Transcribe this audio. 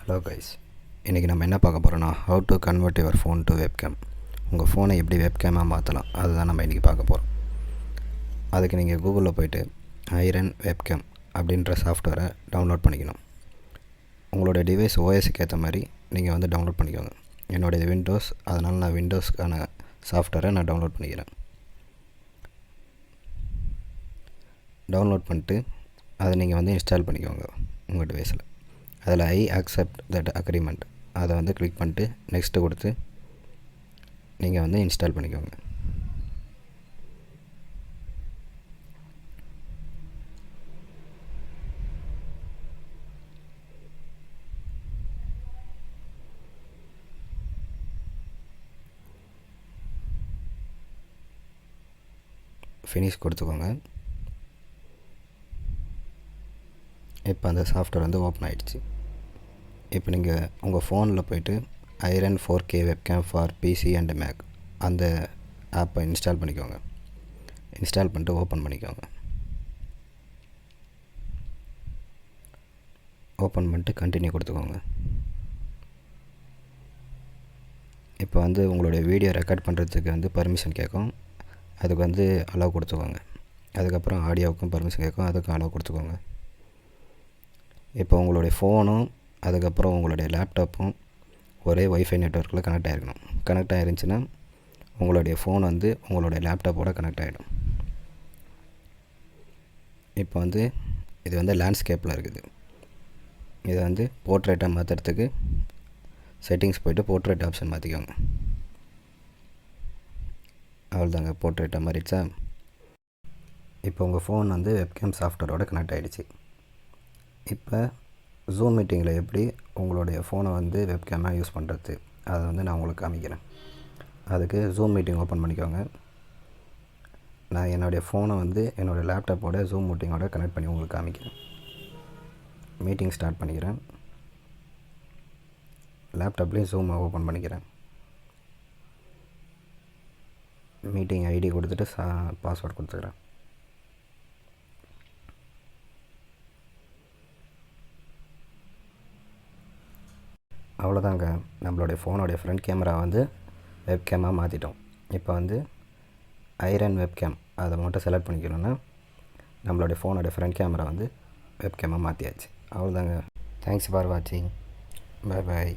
Hello guys, இன்றைக்கி நம்ம என்ன பார்க்க போகிறோன்னா how to convert your phone to webcam. உங்கள் ஃபோனை எப்படி வெப்கேமாக மாற்றலாம் அதுதான் நம்ம இன்றைக்கி பார்க்க போகிறோம். அதுக்கு நீங்கள் கூகுளில் போய்ட்டு ஐரன் வெப்கேம் அப்படின்ற சாஃப்ட்வேரை டவுன்லோட் பண்ணிக்கணும். உங்களோட டிவைஸ் ஓஎஸ்க்கு ஏற்ற மாதிரி நீங்கள் வந்து டவுன்லோட் பண்ணிக்கோங்க. என்னுடைய விண்டோஸ், அதனால் நான் விண்டோஸ்க்கான சாஃப்ட்வேரை நான் டவுன்லோட் பண்ணிக்கிறேன். டவுன்லோட் பண்ணிட்டு அதை நீங்கள் வந்து இன்ஸ்டால் பண்ணிக்கோங்க உங்கள் டிவைஸில். அதில் ஐ அக்செப்ட் தட் அக்ரிமெண்ட் அதை வந்து கிளிக் பண்ணிட்டு நெக்ஸ்ட்டு கொடுத்து நீங்கள் வந்து இன்ஸ்டால் பண்ணிக்கோங்க. ஃபினிஷ் கொடுத்துக்கோங்க. இப்போ அந்த சாஃப்ட்வேர் வந்து ஓப்பன் ஆகிடுச்சு. இப்போ நீங்கள் உங்கள் ஃபோனில் போய்ட்டு Iriun 4K webcam for PC and Mac அந்த ஆப்பை இன்ஸ்டால் பண்ணிக்கோங்க. இன்ஸ்டால் பண்ணிட்டு ஓப்பன் பண்ணிக்கோங்க. ஓப்பன் பண்ணிட்டு கண்டினியூ கொடுத்துக்கோங்க. இப்போ வந்து உங்களுடைய வீடியோ ரெக்கார்ட் பண்ணுறதுக்கு வந்து பர்மிஷன் கேட்கும், அதுக்கு வந்து அலோவ் கொடுத்துக்கோங்க. அதுக்கப்புறம் ஆடியோவுக்கும் பர்மிஷன் கேட்கும், அதுக்கும் அலோவ் கொடுத்துக்கோங்க. இப்போ உங்களுடைய ஃபோனும் அதுக்கப்புறம் உங்களுடைய லேப்டாப்பும் ஒரே ஒய்ஃபை நெட்வொர்க்கில் கனெக்ட் ஆகிருக்கணும். கனெக்ட் ஆகிருந்துச்சுன்னா உங்களுடைய ஃபோன் வந்து உங்களுடைய லேப்டாப்போட கனெக்ட் ஆகிடும். இப்போ வந்து இது வந்து லேண்ட்ஸ்கேப்பில் இருக்குது. இதை வந்து போர்ட்ரேட்டாக மாற்றுறதுக்கு செட்டிங்ஸ் போய்ட்டு போர்ட்ரேட் ஆப்ஷன் மாற்றிக்கோங்க. அவ்வளோதாங்க, போர்ட்ரேட்டாக மாறிடுச்சா. இப்போ உங்கள் ஃபோன் வந்து வெப்கேம் சாஃப்ட்வேரோட கனெக்ட் ஆகிடுச்சு. இப்போ ஜூம் மீட்டிங்கில் எப்படி உங்களுடைய ஃபோனை வந்து வெப்கேமாக யூஸ் பண்ணுறது அதை வந்து நான் உங்களுக்கு காமிக்கிறேன். அதுக்கு ஜூம் மீட்டிங் ஓப்பன் பண்ணிக்கோங்க. நான் என்னுடைய ஃபோனை வந்து என்னோடய லேப்டாப்போட ஜூம் மீட்டிங்கோட கனெக்ட் பண்ணி உங்களுக்கு காமிக்கிறேன். மீட்டிங் ஸ்டார்ட் பண்ணிக்கிறேன். லேப்டாப்லேயும் ஜூமை ஓப்பன் பண்ணிக்கிறேன். மீட்டிங் ஐடி கொடுத்துட்டு பாஸ்வேர்ட் கொடுத்துக்கிறேன். அவ்வளோதாங்க, நம்மளுடைய ஃபோனுடைய ஃப்ரண்ட் கேமரா வந்து வெப்கேமாக மாற்றிட்டோம். இப்போ வந்து ஐரன் வெப்கேம் அதை மட்டும் செலக்ட் பண்ணிக்கணுன்னா நம்மளுடைய ஃபோனுடைய ஃப்ரண்ட் கேமரா வந்து வெப்கேமாக மாற்றியாச்சு. அவ்வளோதாங்க. தேங்க்ஸ் ஃபார் வாட்சிங். Bye bye.